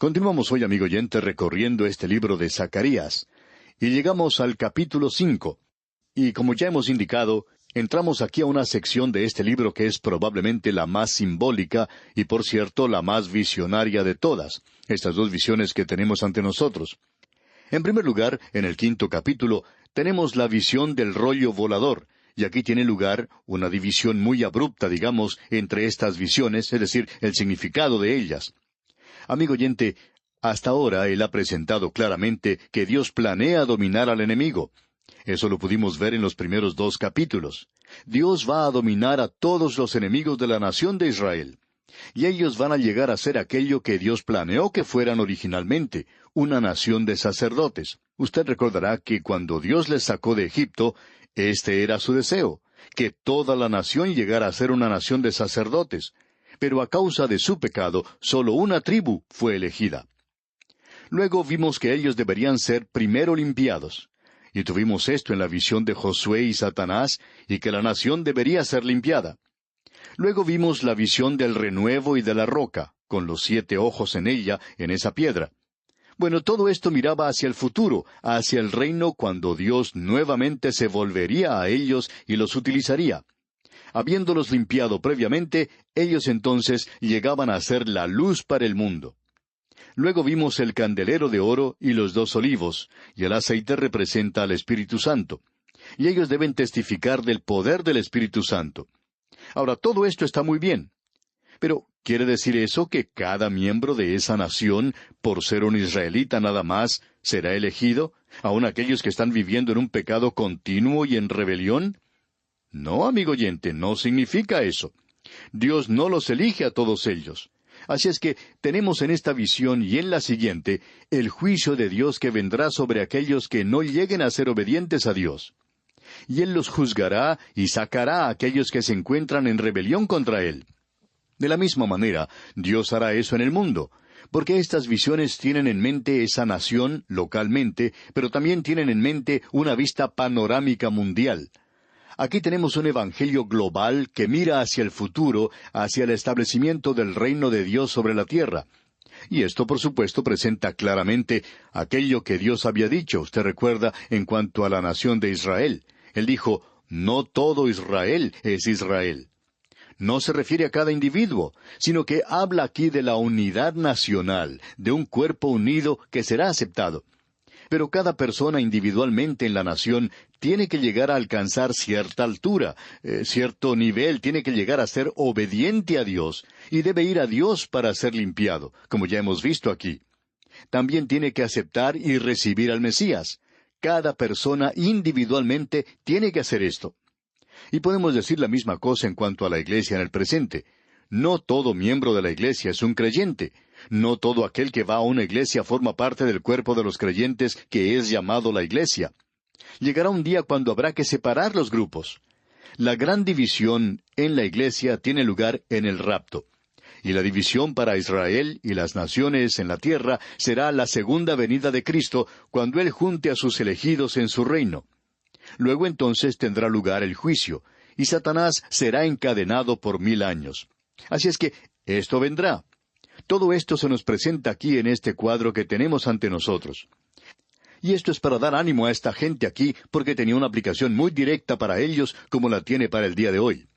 Continuamos hoy, amigo oyente, recorriendo este libro de Zacarías, y llegamos al capítulo 5. Y como ya hemos indicado, entramos aquí a una sección de este libro que es probablemente la más simbólica y, por cierto, la más visionaria de todas, estas dos visiones que tenemos ante nosotros. En primer lugar, en el 5º capítulo, tenemos la visión del rollo volador, y aquí tiene lugar una división muy abrupta, digamos, entre estas visiones, es decir, el significado de ellas. Amigo oyente, hasta ahora él ha presentado claramente que Dios planea dominar al enemigo. Eso lo pudimos ver en los primeros 2 capítulos. Dios va a dominar a todos los enemigos de la nación de Israel. Y ellos van a llegar a ser aquello que Dios planeó que fueran originalmente, una nación de sacerdotes. Usted recordará que cuando Dios les sacó de Egipto, este era su deseo, que toda la nación llegara a ser una nación de sacerdotes. Pero a causa de su pecado, solo una tribu fue elegida. Luego vimos que ellos deberían ser primero limpiados. Y tuvimos esto en la visión de Josué y Satanás, y que la nación debería ser limpiada. Luego vimos la visión del renuevo y de la roca, con los 7 ojos en ella, en esa piedra. Bueno, todo esto miraba hacia el futuro, hacia el reino cuando Dios nuevamente se volvería a ellos y los utilizaría. Habiéndolos limpiado previamente, ellos entonces llegaban a ser la luz para el mundo. Luego vimos el candelero de oro y los 2 olivos, y el aceite representa al Espíritu Santo. Y ellos deben testificar del poder del Espíritu Santo. Ahora, todo esto está muy bien. Pero, ¿quiere decir eso que cada miembro de esa nación, por ser un israelita nada más, será elegido, aun aquellos que están viviendo en un pecado continuo y en rebelión? No, amigo oyente, no significa eso. Dios no los elige a todos ellos. Así es que tenemos en esta visión y en la siguiente el juicio de Dios que vendrá sobre aquellos que no lleguen a ser obedientes a Dios. Y Él los juzgará y sacará a aquellos que se encuentran en rebelión contra Él. De la misma manera, Dios hará eso en el mundo, porque estas visiones tienen en mente esa nación localmente, pero también tienen en mente una vista panorámica mundial. Aquí tenemos un evangelio global que mira hacia el futuro, hacia el establecimiento del reino de Dios sobre la tierra. Y esto, por supuesto, presenta claramente aquello que Dios había dicho, usted recuerda, en cuanto a la nación de Israel. Él dijo, no todo Israel es Israel. No se refiere a cada individuo, sino que habla aquí de la unidad nacional, de un cuerpo unido que será aceptado. Pero cada persona individualmente en la nación tiene que llegar a alcanzar cierta altura, cierto nivel, tiene que llegar a ser obediente a Dios, y debe ir a Dios para ser limpiado, como ya hemos visto aquí. También tiene que aceptar y recibir al Mesías. Cada persona individualmente tiene que hacer esto. Y podemos decir la misma cosa en cuanto a la iglesia en el presente. No todo miembro de la iglesia es un creyente. No todo aquel que va a una iglesia forma parte del cuerpo de los creyentes que es llamado la iglesia. Llegará un día cuando habrá que separar los grupos. La gran división en la iglesia tiene lugar en el rapto. Y la división para Israel y las naciones en la tierra será la segunda venida de Cristo, cuando Él junte a sus elegidos en su reino. Luego entonces tendrá lugar el juicio, y Satanás será encadenado por 1000 años. Así es que esto vendrá. Todo esto se nos presenta aquí en este cuadro que tenemos ante nosotros. Y esto es para dar ánimo a esta gente aquí, porque tenía una aplicación muy directa para ellos, como la tiene para el día de hoy.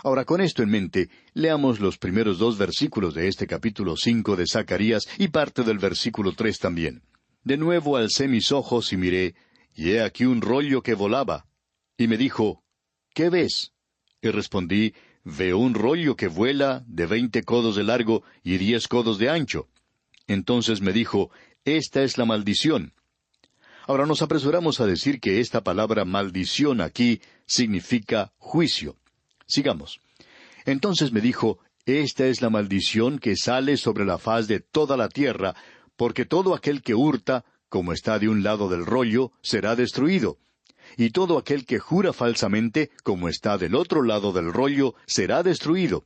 Ahora, con esto en mente, leamos los primeros 2 versículos de este capítulo 5 de Zacarías y parte del versículo 3 también. De nuevo alcé mis ojos y miré, y he aquí un rollo que volaba. Y me dijo, ¿qué ves? Y respondí, veo un rollo que vuela de 20 codos de largo y 10 codos de ancho. Entonces me dijo, esta es la maldición. Ahora nos apresuramos a decir que esta palabra maldición aquí significa juicio. Sigamos. Entonces me dijo, esta es la maldición que sale sobre la faz de toda la tierra, porque todo aquel que hurta, como está de un lado del rollo, será destruido. Y todo aquel que jura falsamente, como está del otro lado del rollo, será destruido.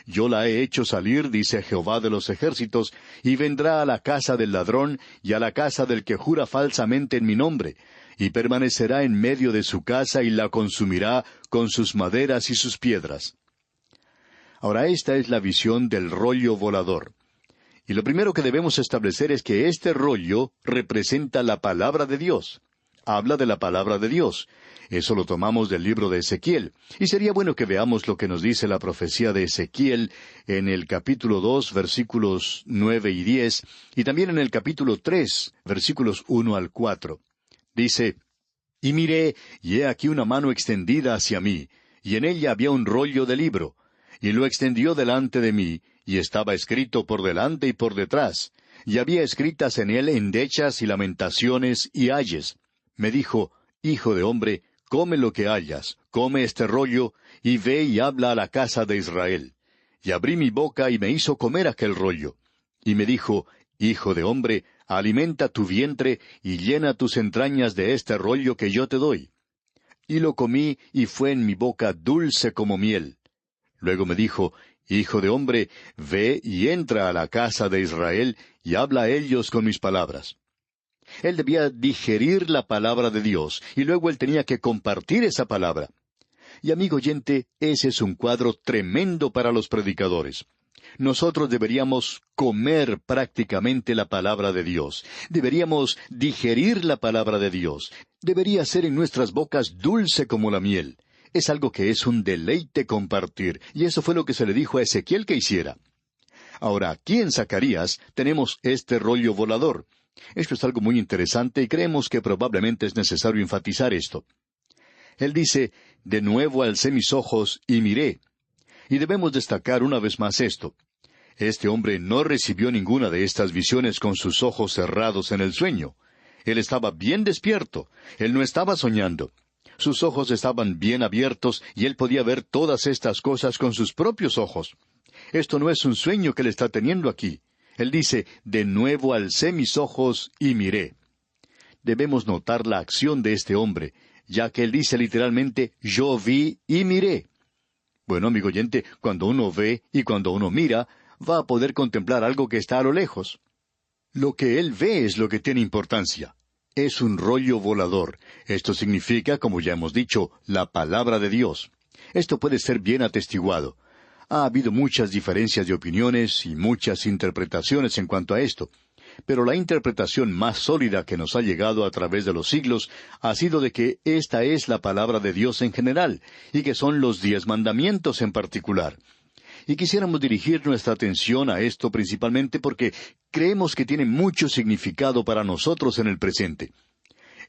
Yo la he hecho salir, dice Jehová de los ejércitos, y vendrá a la casa del ladrón y a la casa del que jura falsamente en mi nombre, y permanecerá en medio de su casa y la consumirá con sus maderas y sus piedras. Ahora esta es la visión del rollo volador. Y lo primero que debemos establecer es que este rollo representa la palabra de Dios. Habla de la palabra de Dios. Eso lo tomamos del libro de Ezequiel. Y sería bueno que veamos lo que nos dice la profecía de Ezequiel en el capítulo 2, versículos 9 y 10, y también en el capítulo 3, versículos 1 al 4. Dice: Y miré, y he aquí una mano extendida hacia mí, y en ella había un rollo de libro. Y lo extendió delante de mí, y estaba escrito por delante y por detrás, y había escritas en él endechas y lamentaciones y ayes. Me dijo: Hijo de hombre, come lo que hayas, come este rollo, y ve y habla a la casa de Israel. Y abrí mi boca y me hizo comer aquel rollo. Y me dijo: Hijo de hombre, alimenta tu vientre y llena tus entrañas de este rollo que yo te doy. Y lo comí, y fue en mi boca dulce como miel. Luego me dijo: Hijo de hombre, ve y entra a la casa de Israel, y habla a ellos con mis palabras. Él debía digerir la palabra de Dios, y luego él tenía que compartir esa palabra. Y amigo oyente, ese es un cuadro tremendo para los predicadores. Nosotros deberíamos comer prácticamente la palabra de Dios. Deberíamos digerir la palabra de Dios. Debería ser en nuestras bocas dulce como la miel. Es algo que es un deleite compartir, y eso fue lo que se le dijo a Ezequiel que hiciera. Ahora, aquí en Zacarías tenemos este rollo volador. Esto es algo muy interesante y creemos que probablemente es necesario enfatizar esto. Él dice: De nuevo alcé mis ojos y miré. Y debemos destacar una vez más esto. Este hombre no recibió ninguna de estas visiones con sus ojos cerrados en el sueño. Él estaba bien despierto. Él no estaba soñando. Sus ojos estaban bien abiertos y él podía ver todas estas cosas con sus propios ojos. Esto no es un sueño que él está teniendo aquí. Él dice: De nuevo alcé mis ojos y miré. Debemos notar la acción de este hombre, ya que él dice literalmente: Yo vi y miré. Bueno, amigo oyente, cuando uno ve y cuando uno mira, va a poder contemplar algo que está a lo lejos. Lo que él ve es lo que tiene importancia. Es un rollo volador. Esto significa, como ya hemos dicho, la palabra de Dios. Esto puede ser bien atestiguado. Ha habido muchas diferencias de opiniones y muchas interpretaciones en cuanto a esto, pero la interpretación más sólida que nos ha llegado a través de los siglos ha sido de que esta es la palabra de Dios en general, y que son los 10 mandamientos en particular. Y quisiéramos dirigir nuestra atención a esto principalmente porque creemos que tiene mucho significado para nosotros en el presente.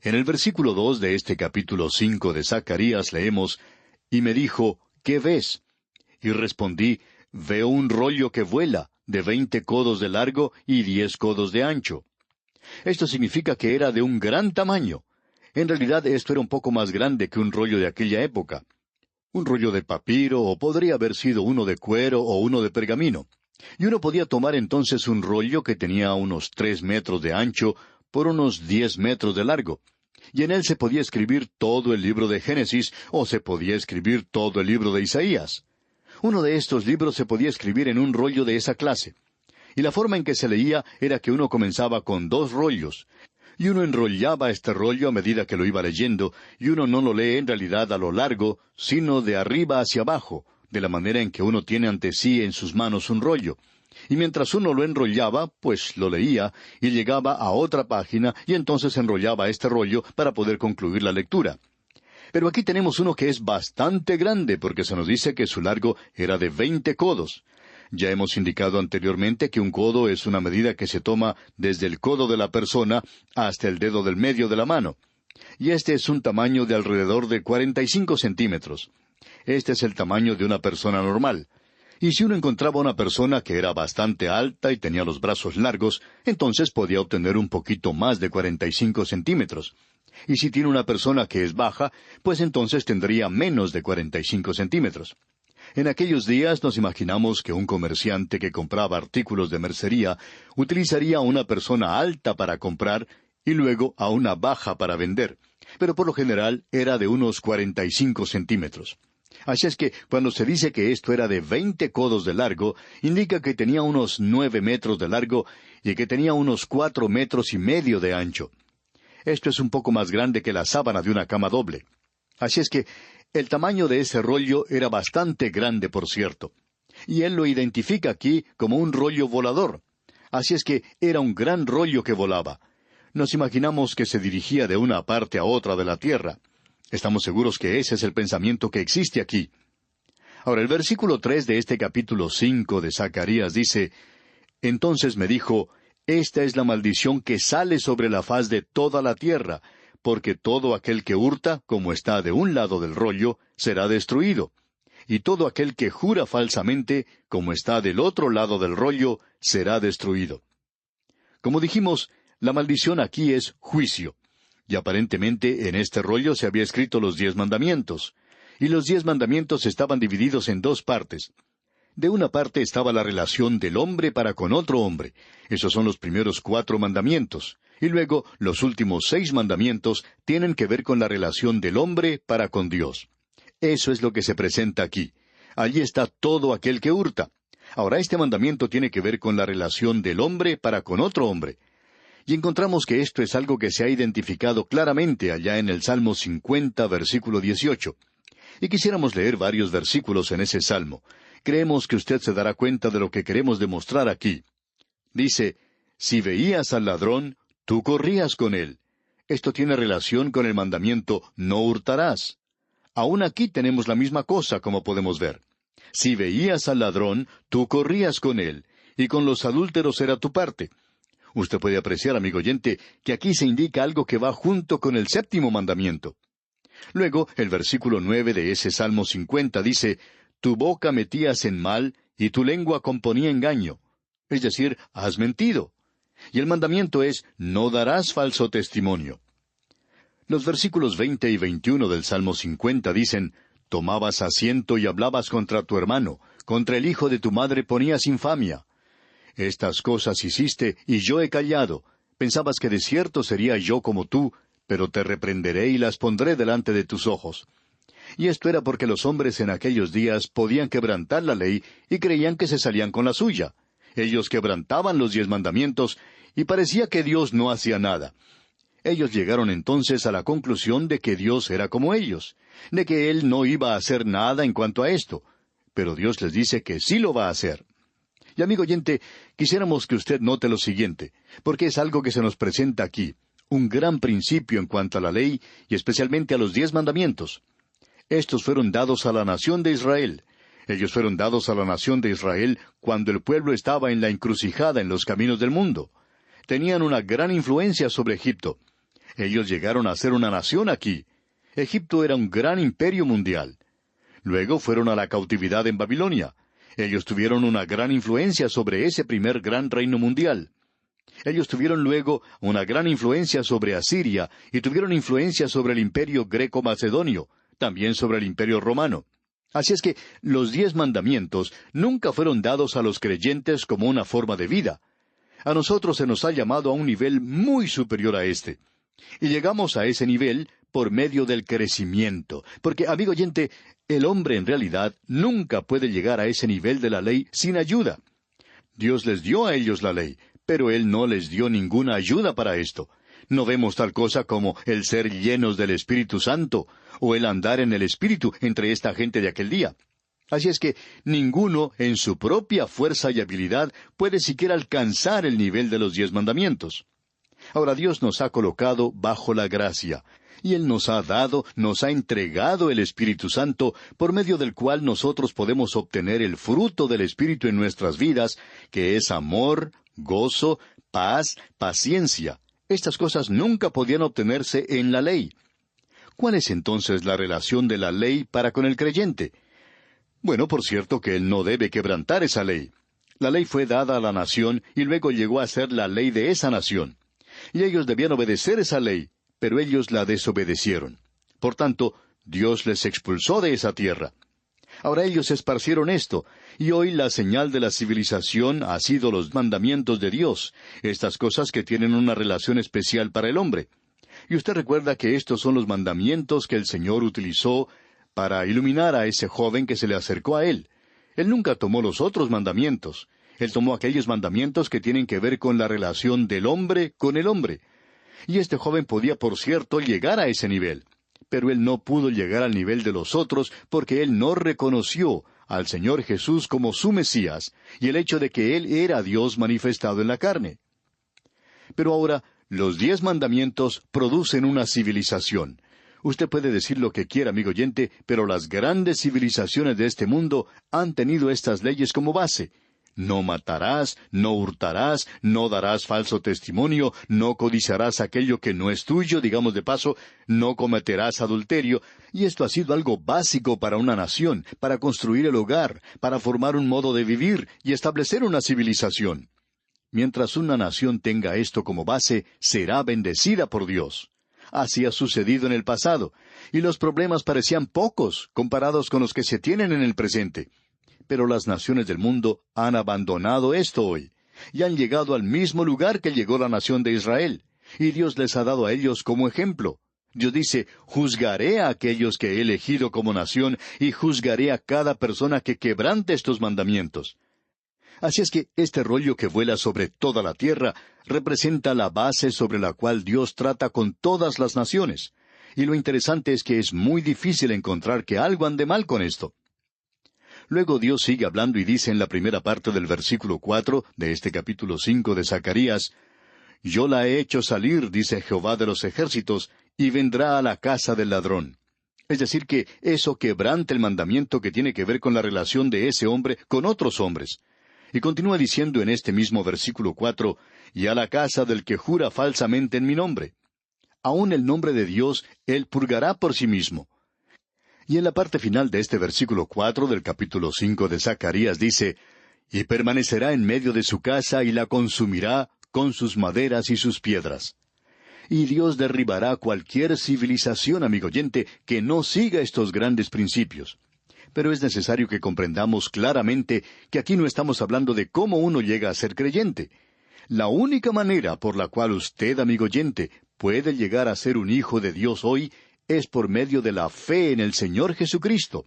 En el versículo 2 de este capítulo 5 de Zacarías leemos: Y me dijo: ¿Qué ves? Y respondí: Veo un rollo que vuela, de 20 codos de largo y 10 codos de ancho. Esto significa que era de un gran tamaño. En realidad esto era un poco más grande que un rollo de aquella época. Un rollo de papiro, o podría haber sido uno de cuero o uno de pergamino. Y uno podía tomar entonces un rollo que tenía unos 3 metros de ancho por unos 10 metros de largo. Y en él se podía escribir todo el libro de Génesis, o se podía escribir todo el libro de Isaías. Uno de estos libros se podía escribir en un rollo de esa clase. Y la forma en que se leía era que uno comenzaba con 2 rollos, y uno enrollaba este rollo a medida que lo iba leyendo, y uno no lo lee en realidad a lo largo, sino de arriba hacia abajo, de la manera en que uno tiene ante sí en sus manos un rollo. Y mientras uno lo enrollaba, pues lo leía, y llegaba a otra página, y entonces enrollaba este rollo para poder concluir la lectura. Pero aquí tenemos uno que es bastante grande, porque se nos dice que su largo era de 20 codos. Ya hemos indicado anteriormente que un codo es una medida que se toma desde el codo de la persona hasta el dedo del medio de la mano. Y este es un tamaño de alrededor de 45 centímetros. Este es el tamaño de una persona normal. Y si uno encontraba una persona que era bastante alta y tenía los brazos largos, entonces podía obtener un poquito más de 45 centímetros. Y si tiene una persona que es baja, pues entonces tendría menos de 45 centímetros. En aquellos días nos imaginamos que un comerciante que compraba artículos de mercería utilizaría a una persona alta para comprar y luego a una baja para vender, pero por lo general era de unos 45 centímetros. Así es que cuando se dice que esto era de 20 codos de largo, indica que tenía unos 9 metros de largo y que tenía unos 4 metros y medio de ancho. Esto es un poco más grande que la sábana de una cama doble. Así es que el tamaño de ese rollo era bastante grande, por cierto. Y él lo identifica aquí como un rollo volador. Así es que era un gran rollo que volaba. Nos imaginamos que se dirigía de una parte a otra de la tierra. Estamos seguros que ese es el pensamiento que existe aquí. Ahora, el versículo 3 de este capítulo 5 de Zacarías dice, «Entonces me dijo, esta es la maldición que sale sobre la faz de toda la tierra, porque todo aquel que hurta, como está de un lado del rollo, será destruido. Y todo aquel que jura falsamente, como está del otro lado del rollo, será destruido». Como dijimos, la maldición aquí es juicio. Y aparentemente en este rollo se había escrito los 10 mandamientos. Y los 10 mandamientos estaban divididos en 2 partes. De una parte estaba la relación del hombre para con otro hombre. Esos son los primeros 4 mandamientos. Y luego, los últimos 6 mandamientos tienen que ver con la relación del hombre para con Dios. Eso es lo que se presenta aquí. Allí está todo aquel que hurta. Ahora, este mandamiento tiene que ver con la relación del hombre para con otro hombre. Y encontramos que esto es algo que se ha identificado claramente allá en el Salmo 50, versículo 18. Y quisiéramos leer varios versículos en ese salmo. Creemos que usted se dará cuenta de lo que queremos demostrar aquí. Dice, «Si veías al ladrón, tú corrías con él». Esto tiene relación con el mandamiento «no hurtarás». Aún aquí tenemos la misma cosa, como podemos ver. Si veías al ladrón, tú corrías con él, y con los adúlteros era tu parte. Usted puede apreciar, amigo oyente, que aquí se indica algo que va junto con el 7º mandamiento. Luego, el versículo 9 de ese Salmo 50 dice, «Tu boca metías en mal, y tu lengua componía engaño». Es decir, has mentido. Y el mandamiento es, «No darás falso testimonio». Los versículos 20 y 21 del Salmo 50 dicen, «Tomabas asiento y hablabas contra tu hermano, contra el hijo de tu madre ponías infamia. Estas cosas hiciste, y yo he callado. Pensabas que de cierto sería yo como tú, pero te reprenderé y las pondré delante de tus ojos». Y esto era porque los hombres en aquellos días podían quebrantar la ley y creían que se salían con la suya. Ellos quebrantaban los 10 mandamientos y parecía que Dios no hacía nada. Ellos llegaron entonces a la conclusión de que Dios era como ellos, de que Él no iba a hacer nada en cuanto a esto. Pero Dios les dice que sí lo va a hacer. Y amigo oyente, quisiéramos que usted note lo siguiente, porque es algo que se nos presenta aquí, un gran principio en cuanto a la ley y especialmente a los 10 mandamientos. Estos fueron dados a la nación de Israel. Ellos fueron dados a la nación de Israel cuando el pueblo estaba en la encrucijada en los caminos del mundo. Tenían una gran influencia sobre Egipto. Ellos llegaron a ser una nación aquí. Egipto era un gran imperio mundial. Luego fueron a la cautividad en Babilonia. Ellos tuvieron una gran influencia sobre ese primer gran reino mundial. Ellos tuvieron luego una gran influencia sobre Asiria y tuvieron influencia sobre el imperio greco-macedonio, también sobre el imperio romano. Así es que los 10 mandamientos nunca fueron dados a los creyentes como una forma de vida. A nosotros se nos ha llamado a un nivel muy superior a este. Y llegamos a ese nivel por medio del crecimiento. Porque, amigo oyente, el hombre en realidad nunca puede llegar a ese nivel de la ley sin ayuda. Dios les dio a ellos la ley, pero Él no les dio ninguna ayuda para esto. No vemos tal cosa como el ser llenos del Espíritu Santo, o el andar en el Espíritu entre esta gente de aquel día. Así es que ninguno en su propia fuerza y habilidad puede siquiera alcanzar el nivel de los 10 mandamientos. Ahora Dios nos ha colocado bajo la gracia, y Él nos ha dado, nos ha entregado el Espíritu Santo, por medio del cual nosotros podemos obtener el fruto del Espíritu en nuestras vidas, que es amor, gozo, paz, paciencia. Estas cosas nunca podían obtenerse en la ley. ¿Cuál es entonces la relación de la ley para con el creyente? Bueno, por cierto que él no debe quebrantar esa ley. La ley fue dada a la nación y luego llegó a ser la ley de esa nación. Y ellos debían obedecer esa ley, pero ellos la desobedecieron. Por tanto, Dios les expulsó de esa tierra. Ahora ellos esparcieron esto, y hoy la señal de la civilización ha sido los mandamientos de Dios, estas cosas que tienen una relación especial para el hombre. Y usted recuerda que estos son los mandamientos que el Señor utilizó para iluminar a ese joven que se le acercó a Él. Él nunca tomó los otros mandamientos. Él tomó aquellos mandamientos que tienen que ver con la relación del hombre con el hombre. Y este joven podía, por cierto, llegar a ese nivel. Pero él no pudo llegar al nivel de los otros porque él no reconoció al Señor Jesús como su Mesías, y el hecho de que Él era Dios manifestado en la carne. Pero ahora, los 10 mandamientos producen una civilización. Usted puede decir lo que quiera, amigo oyente, pero las grandes civilizaciones de este mundo han tenido estas leyes como base. No matarás, no hurtarás, no darás falso testimonio, no codiciarás aquello que no es tuyo, digamos de paso, no cometerás adulterio, y esto ha sido algo básico para una nación, para construir el hogar, para formar un modo de vivir y establecer una civilización. Mientras una nación tenga esto como base, será bendecida por Dios. Así ha sucedido en el pasado, y los problemas parecían pocos comparados con los que se tienen en el presente. Pero las naciones del mundo han abandonado esto hoy, y han llegado al mismo lugar que llegó la nación de Israel, y Dios les ha dado a ellos como ejemplo. Dios dice, juzgaré a aquellos que he elegido como nación, y juzgaré a cada persona que quebrante estos mandamientos. Así es que este rollo que vuela sobre toda la tierra representa la base sobre la cual Dios trata con todas las naciones. Y lo interesante es que es muy difícil encontrar que algo ande mal con esto. Luego Dios sigue hablando y dice en la primera parte del versículo 4 de este capítulo 5 de Zacarías, «Yo la he hecho salir, dice Jehová de los ejércitos, y vendrá a la casa del ladrón». Es decir, que eso quebranta el mandamiento que tiene que ver con la relación de ese hombre con otros hombres. Y continúa diciendo en este mismo versículo 4, «Y a la casa del que jura falsamente en mi nombre». Aún el nombre de Dios Él purgará por sí mismo. Y en la parte final de este versículo 4 del capítulo 5 de Zacarías dice, «Y permanecerá en medio de su casa y la consumirá con sus maderas y sus piedras». Y Dios derribará cualquier civilización, amigo oyente, que no siga estos grandes principios. Pero es necesario que comprendamos claramente que aquí no estamos hablando de cómo uno llega a ser creyente. La única manera por la cual usted, amigo oyente, puede llegar a ser un hijo de Dios hoy es por medio de la fe en el Señor Jesucristo.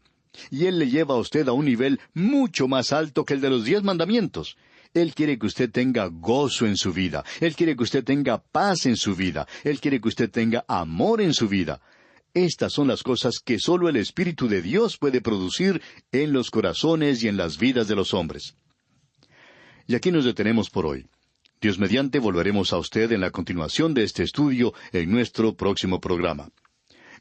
Y Él le lleva a usted a un nivel mucho más alto que el de los 10 mandamientos. Él quiere que usted tenga gozo en su vida. Él quiere que usted tenga paz en su vida. Él quiere que usted tenga amor en su vida. Estas son las cosas que sólo el Espíritu de Dios puede producir en los corazones y en las vidas de los hombres. Y aquí nos detenemos por hoy. Dios mediante volveremos a usted en la continuación de este estudio en nuestro próximo programa.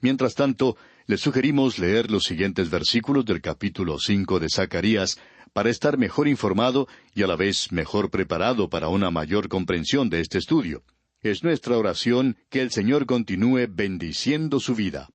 Mientras tanto, le sugerimos leer los siguientes versículos del capítulo 5 de Zacarías para estar mejor informado y a la vez mejor preparado para una mayor comprensión de este estudio. Es nuestra oración que el Señor continúe bendiciendo su vida.